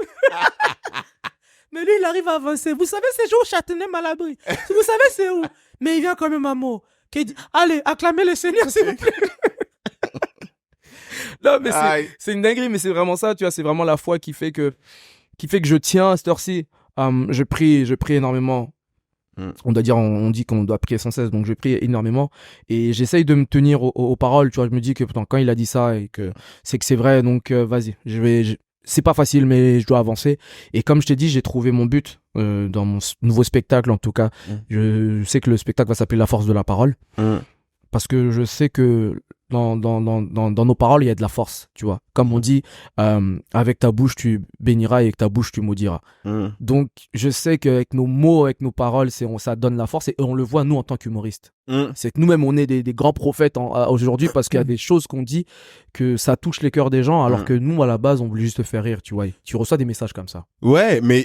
S2: Mais lui, il arrive à avancer. Vous savez, ces jours châtaigniers mal abri. Vous savez, c'est où? Mais il vient quand même à mot. Qui dit, allez, acclamez le Seigneur, s'il vous plaît. Non, mais c'est une dinguerie, mais c'est vraiment ça, tu vois. C'est vraiment la foi qui fait que je tiens à cette heure-ci. Je prie énormément. On doit dire, on dit qu'on doit prier sans cesse, donc je prie énormément et j'essaye de me tenir aux paroles, tu vois. Je me dis que putain, quand il a dit ça et que c'est vrai, donc vas-y, c'est pas facile, mais je dois avancer. Et comme je t'ai dit, j'ai trouvé mon but dans mon nouveau spectacle, en tout cas. Je sais que le spectacle va s'appeler La force de la parole, parce que je sais que dans nos paroles, il y a de la force, tu vois. Comme on dit, avec ta bouche, tu béniras et avec ta bouche, tu maudiras. Donc, je sais qu'avec nos mots, avec nos paroles, ça donne la force et on le voit, nous, en tant qu'humoristes. C'est que nous-mêmes, on est des grands prophètes aujourd'hui parce qu'il y a des choses qu'on dit que ça touche les cœurs des gens, alors que nous, à la base, on voulait juste te faire rire, tu vois. Et tu reçois des messages comme ça.
S1: Ouais, mais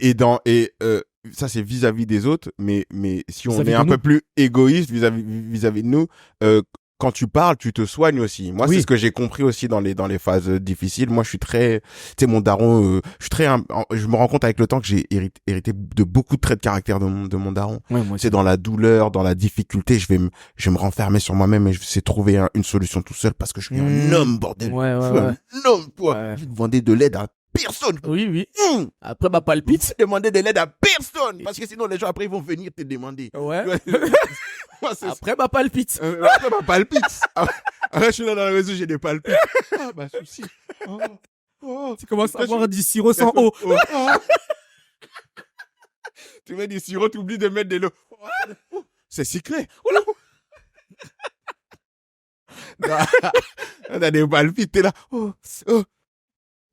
S1: ça, c'est vis-à-vis des autres, mais si on
S2: Vis-à-vis
S1: est
S2: de
S1: un
S2: nous.
S1: peu plus égoïste vis-à-vis de nous, quand tu parles, tu te soignes aussi. Moi,
S2: Oui.
S1: c'est ce que j'ai compris aussi dans les phases difficiles. Moi, je suis très, tu sais, mon daron, je me rends compte avec le temps que j'ai hérité de beaucoup de traits de caractère de mon daron.
S2: Ouais, moi aussi.
S1: C'est dans la douleur, dans la difficulté, je vais me renfermer sur moi-même et je vais essayer de trouver une solution tout seul parce que je suis un homme, bordel.
S2: Ouais,
S1: Je
S2: ouais,
S1: suis
S2: ouais.
S1: un homme, toi.
S2: Ouais.
S1: Je vais demander de l'aide à personne.
S2: Oui, oui.
S1: Hum.
S2: Après, ma palpite.
S1: Pete, demander de l'aide à personne parce que sinon les gens après ils vont venir te demander.
S2: Ouais.
S1: Moi, c'est
S2: Après, ma palpite.
S1: après ma palpite. Après je suis là dans la maison, j'ai des palpites. Ah bah souci. Oh.
S2: Tu commences à avoir du sirop sans eau.
S1: Ah. Tu mets du sirop, tu oublies de mettre de l'eau. C'est secret. On a des palpites, t'es là. Oh.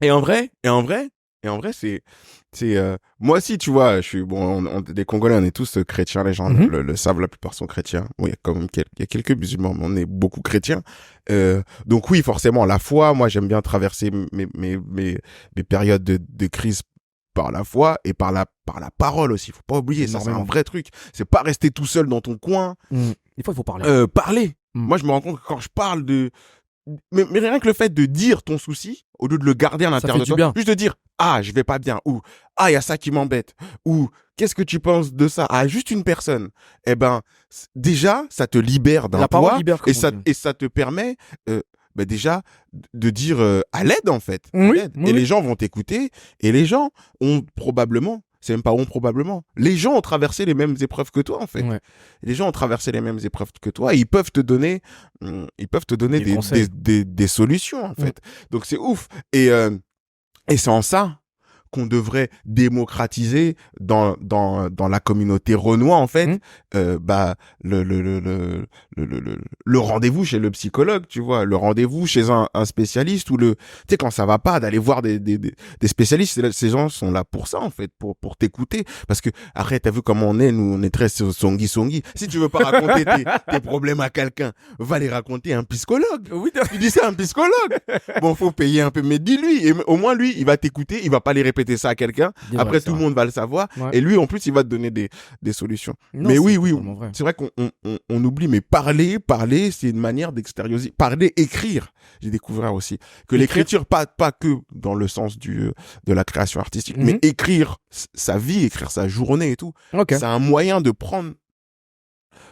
S1: Et en vrai, Et en vrai, moi aussi, tu vois, je suis, bon, les Congolais, on est tous chrétiens, les gens le savent, la plupart sont chrétiens. Bon, il y a quand même il y a quelques musulmans, mais on est beaucoup chrétiens. Donc oui, forcément, la foi, moi, j'aime bien traverser mes périodes de crise par la foi et par la parole aussi. Faut pas oublier, ça, c'est un vrai truc. C'est pas rester tout seul dans ton coin.
S2: Des fois, il faut parler.
S1: Parler. Moi, je me rends compte que quand je parle mais rien que le fait de dire ton souci, au lieu de le garder à l'intérieur de toi,
S2: bien.
S1: juste de dire, ah, je vais pas bien, ou, ah, il y a ça qui m'embête, ou, qu'est-ce que tu penses de ça, à juste une personne, eh ben, déjà, ça te libère d'un poids, et ça te permet, déjà, de dire à l'aide, en fait.
S2: Oui,
S1: et les gens vont t'écouter, et les gens ont probablement, c'est même pas probablement. Les gens ont traversé les mêmes épreuves que toi, en fait. Ouais. Les gens ont traversé les mêmes épreuves que toi et ils peuvent te donner des solutions, en fait. Donc, c'est ouf. Et c'est en ça qu'on devrait démocratiser dans la communauté renois, en fait, le rendez-vous chez le psychologue, tu vois, le rendez-vous chez un spécialiste ou tu sais, quand ça va pas, d'aller voir des spécialistes, ces gens sont là pour ça, en fait, pour t'écouter. Parce que, après, t'as vu comment nous, on est très songi. Si tu veux pas raconter tes problèmes à quelqu'un, va les raconter à un psychologue. Oui, tu dis ça à un psychologue. Bon, faut payer un peu, mais dis-lui, et au moins, lui, il va t'écouter, il va pas les répéter ça à quelqu'un. Après, tout le monde va le savoir. Ouais. Et lui, en plus, il va te donner des solutions. Non, mais oui, c'est vrai qu'on oublie, mais parler, c'est une manière d'extérioriser. Parler, écrire. J'ai découvert aussi que l'écriture, pas que dans le sens de la création artistique, mais écrire sa vie, écrire sa journée et tout. Okay. C'est un moyen de prendre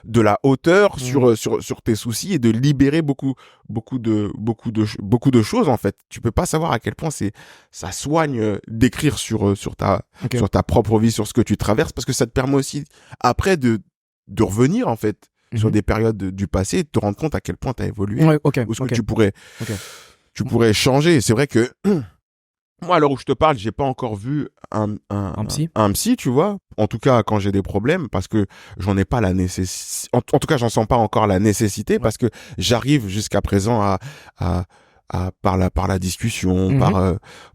S1: de la hauteur sur tes soucis et de libérer beaucoup de choses, en fait. Tu peux pas savoir à quel point ça soigne d'écrire sur ta propre vie, sur ce que tu traverses, parce que ça te permet aussi après de revenir, en fait, sur des périodes du passé et de te rendre compte à quel point tu as évolué ou ce que tu pourrais changer. C'est vrai que moi, à l'heure où je te parle, j'ai pas encore vu un psy, tu vois. En tout cas, quand j'ai des problèmes, parce que j'en ai pas la nécessité. En tout cas, j'en sens pas encore la nécessité, parce que j'arrive jusqu'à présent par la discussion,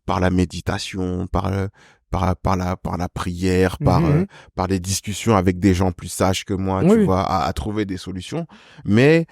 S1: par la méditation, par la prière, par les discussions avec des gens plus sages que moi, tu vois, à trouver des solutions. Mais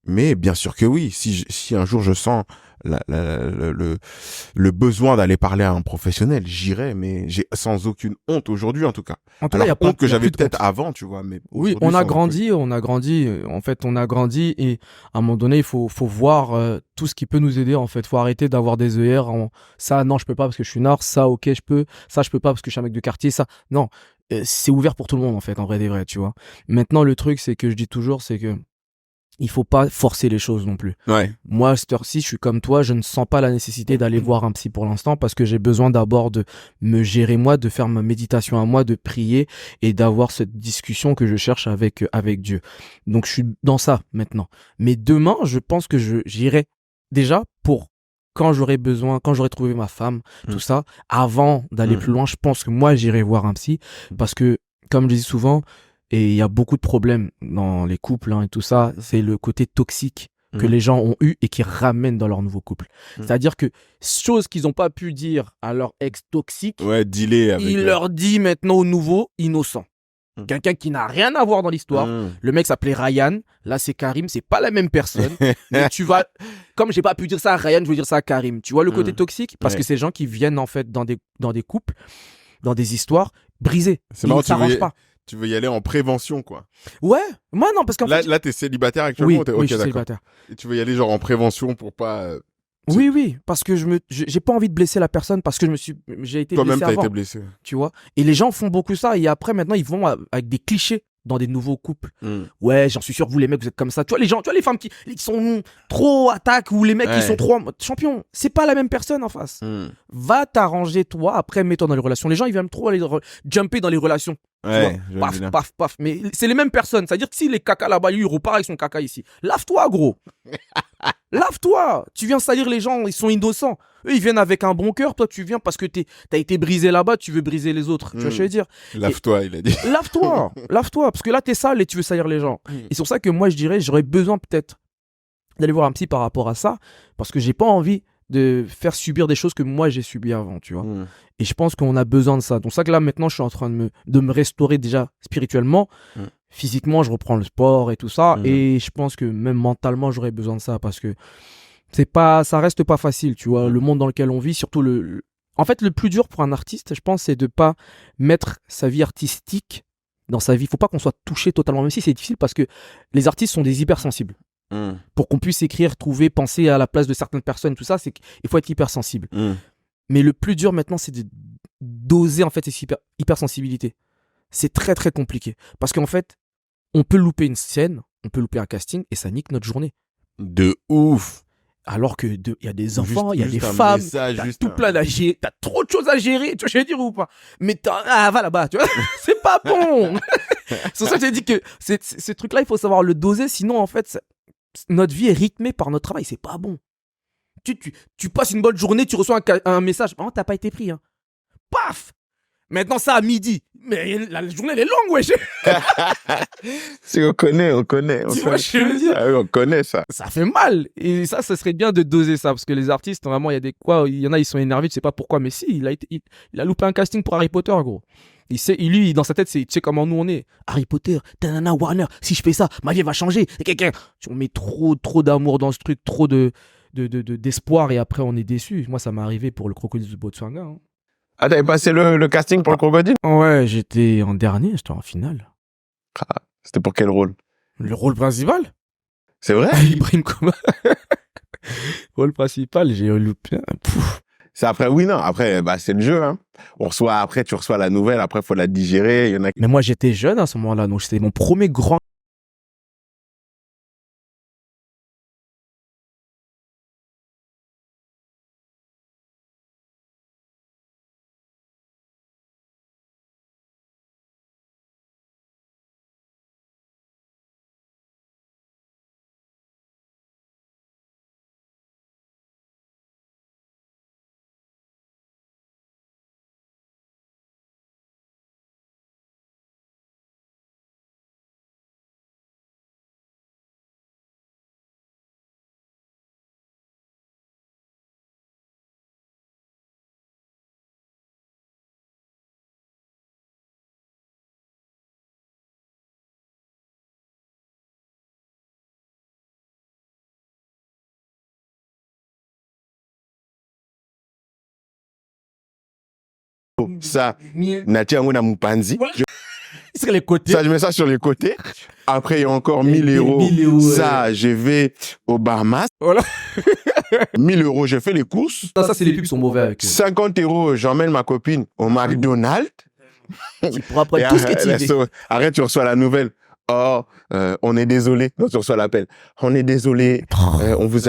S1: bien sûr que oui, si un jour je sens le besoin d'aller parler à un professionnel, j'irai, mais j'ai sans aucune honte aujourd'hui, en tout cas. Alors, il y a honte que j'avais peut-être avant, tu vois, mais
S2: oui, on a grandi, en fait, on a grandi et à un moment donné, il faut voir tout ce qui peut nous aider, en fait. Faut arrêter d'avoir des œillères ça, non, je peux pas parce que je suis nord, ça, ok, je peux, ça, je peux pas parce que je suis un mec de quartier, ça, non. C'est ouvert pour tout le monde, en fait, en vrai des vrais, tu vois. Maintenant, le truc, c'est que je dis toujours, c'est que il faut pas forcer les choses non plus.
S1: Ouais.
S2: Moi, à cette heure-ci, je suis comme toi, je ne sens pas la nécessité d'aller voir un psy pour l'instant parce que j'ai besoin d'abord de me gérer moi, de faire ma méditation à moi, de prier et d'avoir cette discussion que je cherche avec Dieu. Donc, je suis dans ça maintenant. Mais demain, je pense que j'irai déjà pour quand j'aurai trouvé ma femme, tout ça, avant d'aller plus loin, je pense que moi, j'irai voir un psy parce que, comme je dis souvent, et il y a beaucoup de problèmes dans les couples et tout ça, c'est le côté toxique que les gens ont eu et qui ramènent dans leur nouveau couple. C'est-à-dire que chose qu'ils n'ont pas pu dire à leur ex toxique, il leur dit maintenant au nouveau innocent. Quelqu'un qui n'a rien à voir dans l'histoire. Le mec s'appelait Ryan, là c'est Karim, c'est pas la même personne. Mais tu vas, comme j'ai pas pu dire ça à Ryan, je veux dire ça à Karim. Tu vois le côté toxique? Parce que c'est des gens qui viennent en fait dans des couples, dans des histoires brisées.
S1: C'est marrant, ça s'arrange pas. Tu veux y aller en prévention, quoi.
S2: Ouais. Moi, non, parce qu'en fait...
S1: Là, t'es célibataire actuellement?
S2: Oui, je suis célibataire.
S1: Et tu veux y aller genre en prévention pour pas...
S2: Oui, parce que j'ai pas envie de blesser la personne parce que j'ai été blessé avant.
S1: Toi-même, t'as été blessé.
S2: Tu vois? Et les gens font beaucoup ça et après, maintenant, ils vont avec des clichés dans des nouveaux couples. Ouais, j'en suis sûr, vous les mecs, vous êtes comme ça. Tu vois, les femmes qui sont trop attaques ou les mecs qui sont trop champions. C'est pas la même personne en face. Va t'arranger toi, après mets-toi dans les relations. Les gens, ils aiment trop aller jumper dans les relations.
S1: Ouais,
S2: paf. Mais c'est les mêmes personnes. C'est-à-dire que si les caca là-bas, lui, il repart avec son caca ici. Lave-toi, gros. Lave-toi. Tu viens salir les gens, ils sont innocents. Eux, ils viennent avec un bon cœur. Toi, tu viens parce que t'as été brisé là-bas, tu veux briser les autres. Tu vois ce que je veux dire?
S1: Lave-toi, il a dit.
S2: Lave-toi. Parce que là, t'es sale et tu veux salir les gens. Et c'est pour ça que moi, je dirais, j'aurais besoin peut-être d'aller voir un psy par rapport à ça. Parce que j'ai pas envie de faire subir des choses que moi j'ai subies avant, tu vois. Et je pense qu'on a besoin de ça. Donc ça que là maintenant je suis en train de me restaurer déjà spirituellement, physiquement je reprends le sport et tout ça, et je pense que même mentalement j'aurais besoin de ça parce que ça reste pas facile, tu vois. Le monde dans lequel on vit, surtout en fait le plus dur pour un artiste, je pense, c'est de pas mettre sa vie artistique dans sa vie. Faut pas qu'on soit touché totalement, même si c'est difficile parce que les artistes sont des hypersensibles. Pour qu'on puisse écrire, trouver, penser à la place de certaines personnes, tout ça, c'est qu'il faut être hypersensible. Mais le plus dur maintenant, c'est de doser en fait cette hypersensibilité. C'est très très compliqué parce qu'en fait, on peut louper une scène, on peut louper un casting et ça nique notre journée.
S1: De ouf.
S2: Alors que il y a des enfants, il y a des femmes, t'as tout plein à gérer, t'as trop de choses à gérer, tu vois, je vais dire ou pas. Mais va là-bas, tu vois, c'est pas bon. C'est pour ça que j'ai dit que ce truc-là, il faut savoir le doser, sinon en fait, notre vie est rythmée par notre travail, c'est pas bon. Tu passes une bonne journée, tu reçois un message, oh, t'as pas été pris, hein. Paf. Maintenant ça à midi, mais la journée elle est longue, wesh.
S1: Si on connaît.
S2: Tu vois, je veux dire.
S1: Ah oui, on connaît ça.
S2: Ça fait mal. Et ça serait bien de doser ça. Parce que les artistes, vraiment, il y en a, ils sont énervés, tu sais pas pourquoi. Mais si, il a loupé un casting pour Harry Potter, gros. Lui, dans sa tête, tu sais comment nous on est. Harry Potter, tanana, Warner, si je fais ça, ma vie va changer. Et quelqu'un, on met trop d'amour dans ce truc, trop d'espoir et après on est déçu. Moi, ça m'est arrivé pour le Crocodile du Botswana. Hein.
S1: Ah, t'avais passé le casting pour le crocodile?
S2: Ouais, j'étais en dernier, j'étais en finale.
S1: Ah, c'était pour quel rôle?
S2: Le rôle principal?
S1: C'est vrai?
S2: Ibrahim Koma. Rôle principal, j'ai loupé.
S1: C'est après, oui, non. Après, c'est le jeu, hein. Après, tu reçois la nouvelle, après, faut la digérer. Il y en a qui...
S2: Mais moi, j'étais jeune à ce moment-là, donc c'était mon premier grand.
S1: Ça, Natia Ngona Moupanzi.
S2: Sur les côtés.
S1: Ça, je mets ça sur les côtés. Après, il y a encore 1000 euros. Ça, je vais au Bahamas.
S2: Voilà.
S1: 1000 euros, je fais les courses.
S2: Ça, c'est les pubs qui sont mauvais avec eux.
S1: 50 euros, j'emmène ma copine au McDonald's.
S2: Tu pourras prendre tout ce que tu veux.
S1: Arrête, tu reçois la nouvelle. Oh, on est désolé. Non, tu reçois l'appel. On est désolé. Vous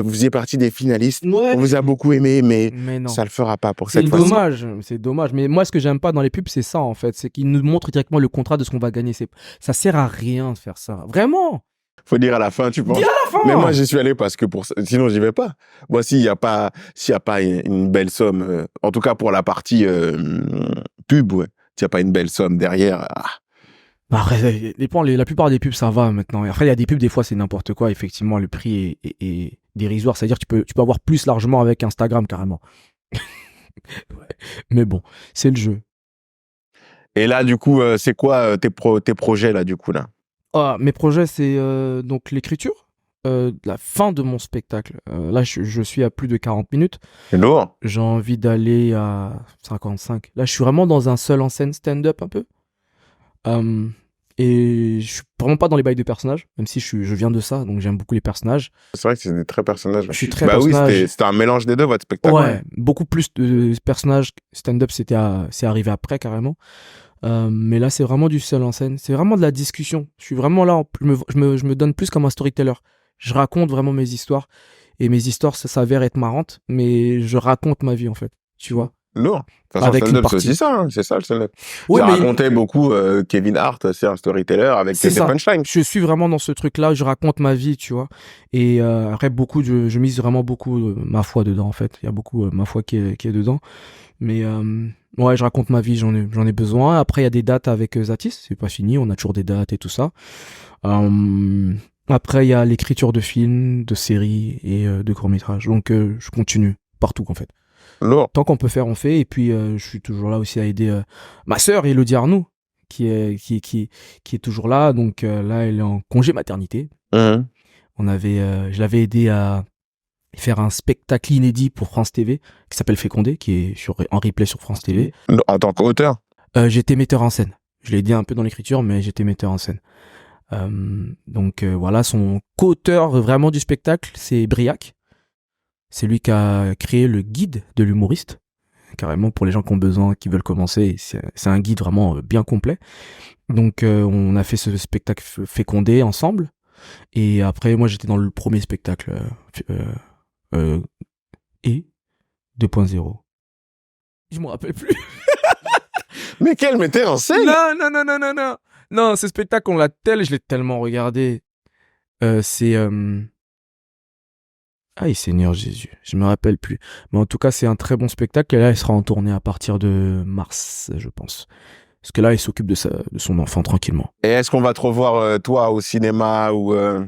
S1: faisiez partie des finalistes.
S2: Ouais.
S1: On vous a beaucoup aimé, mais
S2: non.
S1: Ça le fera pas pour cette fois-ci.
S2: C'est dommage. Mais moi, ce que j'aime pas dans les pubs, c'est ça, en fait. C'est qu'ils nous montrent directement le contrat de ce qu'on va gagner. Ça sert à rien de faire ça. Vraiment.
S1: Faut dire à la fin, tu penses.
S2: Dis à la fin.
S1: Mais moi, j'y suis allé parce que sinon, j'y vais pas. Moi, s'il y a pas une belle somme, en tout cas pour la partie pub, ouais. S'il y a pas une belle somme derrière.
S2: Après, la plupart des pubs, ça va maintenant. Et après, il y a des pubs, des fois, c'est n'importe quoi. Effectivement, le prix est dérisoire. C'est-à-dire, tu peux avoir plus largement avec Instagram, carrément. Ouais. Mais bon, c'est le jeu.
S1: Et là, du coup, c'est quoi tes projets, là, du coup, là?
S2: Mes projets, c'est donc l'écriture. La fin de mon spectacle. Là, je suis à plus de 40 minutes.
S1: C'est lourd.
S2: J'ai envie d'aller à 55. Là, je suis vraiment dans un seul en scène stand-up, un peu. Et je suis vraiment pas dans les bails de personnages, même si je viens de ça, donc j'aime beaucoup les personnages.
S1: C'est vrai que c'est très personnage.
S2: Je suis très personnage.
S1: Oui, c'était un mélange des deux, votre spectacle.
S2: Ouais, beaucoup plus de personnages. Stand-up, c'est arrivé après, carrément. Mais là, c'est vraiment du seul en scène. C'est vraiment de la discussion. Je suis vraiment là, je me donne plus comme un storyteller. Je raconte vraiment mes histoires. Et mes histoires, ça s'avère être marrantes, mais je raconte ma vie, en fait. Tu vois?
S1: Lourd. De toute façon, le stand-up, c'est aussi ça, hein. C'est ça le stand-up.
S2: Ouais,
S1: ça racontait beaucoup Kevin Hart, c'est un storyteller avec des punchlines.
S2: Je suis vraiment dans ce truc-là, je raconte ma vie, tu vois. Et après, je mise vraiment beaucoup ma foi dedans, en fait. Il y a beaucoup ma foi qui est dedans. Mais ouais, je raconte ma vie, j'en ai besoin. Après, il y a des dates avec Zatis, c'est pas fini, on a toujours des dates et tout ça. Après, il y a l'écriture de films, de séries et de courts-métrages. Donc, je continue partout, en fait.
S1: Lourd.
S2: Tant qu'on peut faire, on fait. Et puis, je suis toujours là aussi à aider ma sœur, Elodie Arnoux, qui est toujours là. Donc, là, elle est en congé maternité. Je l'avais aidé à faire un spectacle inédit pour France TV qui s'appelle Fécondé, qui est en replay sur France TV.
S1: En tant qu'auteur?
S2: J'étais metteur en scène. Je l'ai aidé un peu dans l'écriture, mais j'étais metteur en scène. Donc voilà, son co-auteur vraiment du spectacle, c'est Briac. C'est lui qui a créé le guide de l'humoriste, carrément pour les gens qui ont besoin, qui veulent commencer. C'est un guide vraiment bien complet. Donc on a fait ce spectacle Fécondé ensemble. Et après, moi j'étais dans le premier spectacle et 2.0. Je me rappelle plus.
S1: Mais quel metteur en scène?
S2: Non. Non, ce spectacle, je l'ai tellement regardé. C'est Aïe Seigneur Jésus, je me rappelle plus. Mais en tout cas, c'est un très bon spectacle et là, il sera en tournée à partir de mars, je pense. Parce que là, il s'occupe de son enfant tranquillement.
S1: Et est-ce qu'on va te revoir, toi, au cinéma ou à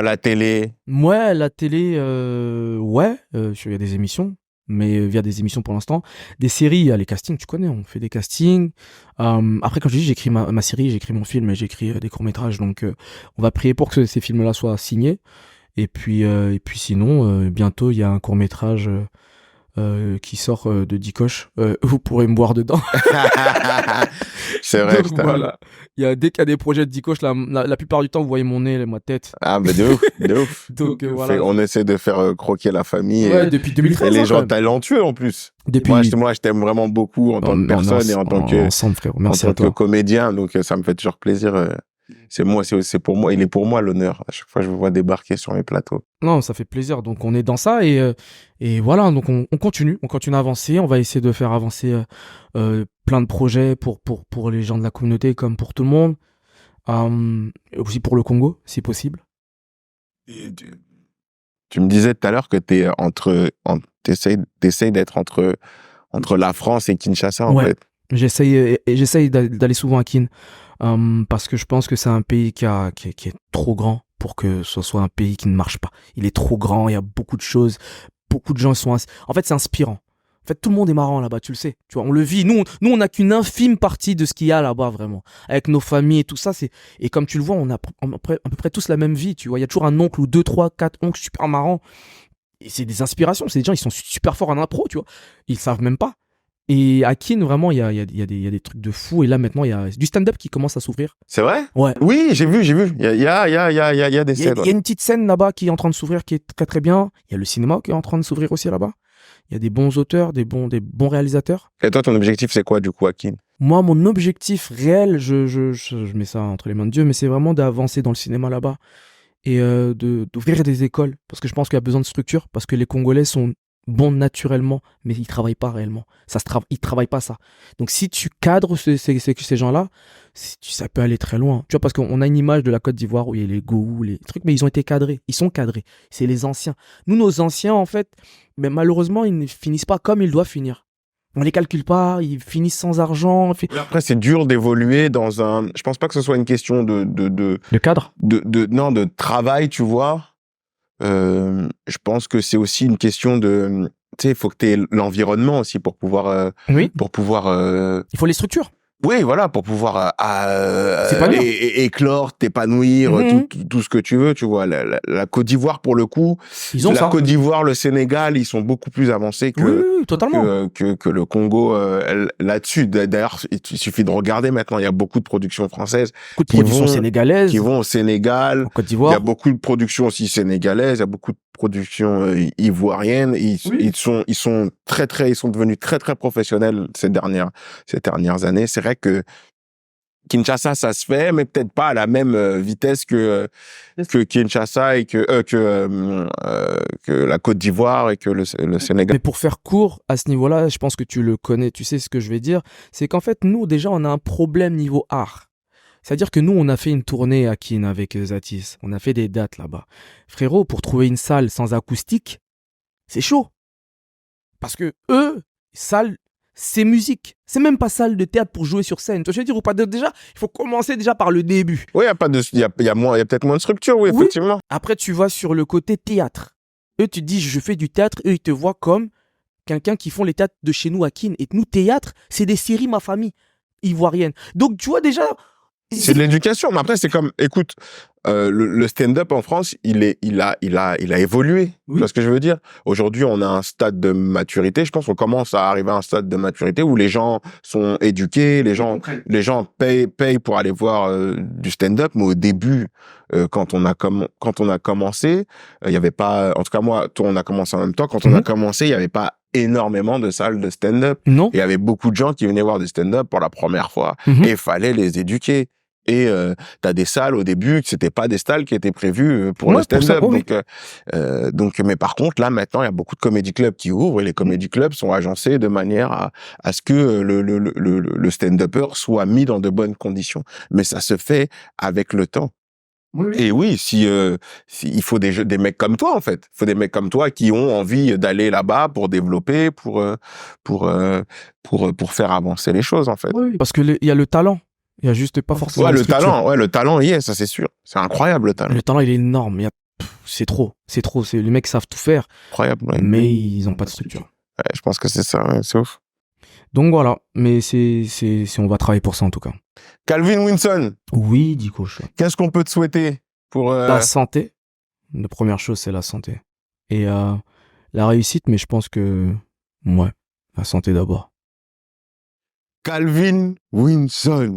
S1: la télé?
S2: Ouais, à la télé, ouais, il y a des émissions, mais via des émissions pour l'instant. Des séries, il y a les castings, tu connais, on fait des castings. Après, comme je dis, j'écris ma série, j'écris mon film et j'écris des courts-métrages. Donc, on va prier pour que ces films-là soient signés. Et puis sinon, bientôt, il y a un court-métrage qui sort de Dicoche. Vous pourrez me voir dedans.
S1: C'est vrai.
S2: Donc, voilà. Dès qu'il y a des projets de Dicoche, la plupart du temps, vous voyez mon nez, ma tête.
S1: Ah, mais de ouf.
S2: Donc voilà.
S1: On essaie de faire croquer la famille.
S2: Ouais, depuis 2013.
S1: Et les gens talentueux en plus. Moi, je t'aime vraiment beaucoup en tant que personne et en tant que
S2: ensemble, frère. Merci
S1: en
S2: à
S1: tant
S2: toi.
S1: que comédien. Donc ça me fait toujours plaisir. C'est pour moi. Il est pour moi l'honneur. À chaque fois, je vous vois débarquer sur mes plateaux.
S2: Non, ça fait plaisir. Donc on est dans ça et voilà. Donc on continue à avancer. On va essayer de faire avancer plein de projets pour les gens de la communauté comme pour tout le monde. Aussi pour le Congo, si possible.
S1: Tu me disais tout à l'heure que t'essayes d'être entre la France et Kinshasa, en fait.
S2: J'essaye d'aller souvent à Kin, parce que je pense que c'est un pays qui est trop grand pour que ce soit un pays qui ne marche pas. Il est trop grand, il y a beaucoup de choses, beaucoup de gens sont... En fait, c'est inspirant. En fait, tout le monde est marrant là-bas, tu le sais. Tu vois, on le vit. Nous, on n'a qu'une infime partie de ce qu'il y a là-bas, vraiment. Avec nos familles et tout ça. Et comme tu le vois, on a à peu près tous la même vie, tu vois. Il y a toujours un oncle ou 2, 3, 4 oncles super marrants. Et c'est des inspirations. C'est des gens, ils sont super forts en impro, tu vois. Ils savent même pas. Et à Kin, vraiment, il y a des trucs de fou. Et là, maintenant, il y a du stand-up qui commence à s'ouvrir.
S1: C'est vrai?
S2: Ouais.
S1: Oui, j'ai vu. Il y a des scènes.
S2: Il y a une petite scène là-bas qui est en train de s'ouvrir, qui est très très bien. Il y a le cinéma qui est en train de s'ouvrir aussi là-bas. Il y a des bons auteurs, des bons réalisateurs.
S1: Et toi, ton objectif, c'est quoi, du coup, à Kin?
S2: Moi, mon objectif réel, je mets ça entre les mains de Dieu, mais c'est vraiment d'avancer dans le cinéma là-bas et d'ouvrir des écoles. Parce que je pense qu'il y a besoin de structure, parce que les Congolais sont bons naturellement, mais ils travaillent pas réellement. Ils travaillent pas ça. Donc si tu cadres ces gens-là, ça peut aller très loin. Tu vois, parce qu'on a une image de la Côte d'Ivoire où il y a les goûts, les trucs, mais ils ont été cadrés. Ils sont cadrés. C'est les anciens. Nous, nos anciens, en fait, mais malheureusement, ils ne finissent pas comme ils doivent finir. On les calcule pas, ils finissent sans argent.
S1: Après, c'est dur d'évoluer dans un... Je pense pas que ce soit une question de
S2: cadre.
S1: Non, de travail, tu vois. Je pense que c'est aussi une question de... Tu sais, il faut que tu aies l'environnement aussi pour pouvoir...
S2: Oui.
S1: Il
S2: faut les structures.
S1: Oui, voilà, pour pouvoir éclore, t'épanouir, tout ce que tu veux, tu vois. La Côte d'Ivoire, pour le coup, Côte d'Ivoire, le Sénégal, ils sont beaucoup plus avancés que
S2: totalement.
S1: que le Congo là-dessus. D'ailleurs, il suffit de regarder maintenant, il y a beaucoup de productions françaises,
S2: sénégalaises,
S1: qui vont au Sénégal,
S2: en Côte d'Ivoire.
S1: Il y a beaucoup de productions aussi sénégalaises, il y a beaucoup de productions ivoiriennes. Ils sont devenus très très professionnels ces dernières années. C'est vrai que Kinshasa, ça se fait, mais peut-être pas à la même vitesse que Kinshasa et que la Côte d'Ivoire et que le Sénégal.
S2: Mais pour faire court à ce niveau-là, je pense que tu le connais, tu sais ce que je vais dire, c'est qu'en fait, nous, déjà, on a un problème niveau art. C'est-à-dire que nous, on a fait une tournée à Kin avec Zatis. On a fait des dates là-bas. Frérot, pour trouver une salle sans acoustique, c'est chaud. Parce que eux, salle c'est musique. C'est même pas salle de théâtre pour jouer sur scène. Tu vois, je veux dire ou pas? Déjà, il faut commencer déjà par le début.
S1: Oui, il y a peut-être moins de structure, oui, effectivement.
S2: Après, tu vas sur le côté théâtre. Eux, tu te dis, je fais du théâtre. Eux, ils te voient comme quelqu'un qui font les théâtres de chez nous à Keene. Et nous, théâtre, c'est des séries, ma famille ivoirienne. Donc, tu vois déjà...
S1: C'est de l'éducation. Mais après, c'est comme, écoute, le stand-up en France, il a évolué.
S2: Oui.
S1: Tu vois ce que je veux dire? Aujourd'hui, on a un stade de maturité. Je pense qu'on commence à arriver à un stade de maturité où les gens sont éduqués, les gens payent pour aller voir du stand-up. Mais au début, quand on a commencé, il y avait pas, en tout cas moi, toi, on a commencé en même temps. Quand on a commencé, il y avait pas énormément de salles de stand-up.
S2: Non.
S1: Et il y avait beaucoup de gens qui venaient voir du stand-up pour la première fois. Et il fallait les éduquer. Et t'as des salles au début que c'était pas des salles qui étaient prévues pour le stand-up. Donc, mais par contre là maintenant il y a beaucoup de comédie clubs qui ouvrent et les comédie clubs sont agencés de manière à ce que le stand-upper soit mis dans de bonnes conditions. Mais ça se fait avec le temps. Oui. Et oui, si il faut des mecs comme toi en fait, il faut des mecs comme toi qui ont envie d'aller là-bas pour développer, pour faire avancer les choses en fait.
S2: Oui. Parce que il y a le talent. Il y a juste pas forcément
S1: le talent y est, ça c'est sûr. C'est incroyable le talent.
S2: Le talent il est énorme. C'est trop. Les mecs savent tout faire.
S1: Incroyable. Ouais.
S2: Mais ils ont pas de structure.
S1: Ouais, je pense que c'est ça. Ouais, c'est ouf.
S2: Donc voilà. Mais on va travailler pour ça en tout cas.
S1: Calvin Winson.
S2: Oui, Dico.
S1: Qu'est-ce qu'on peut te souhaiter pour
S2: la santé. La première chose c'est la santé et la réussite. Mais je pense que la santé d'abord.
S1: Calvin Winson.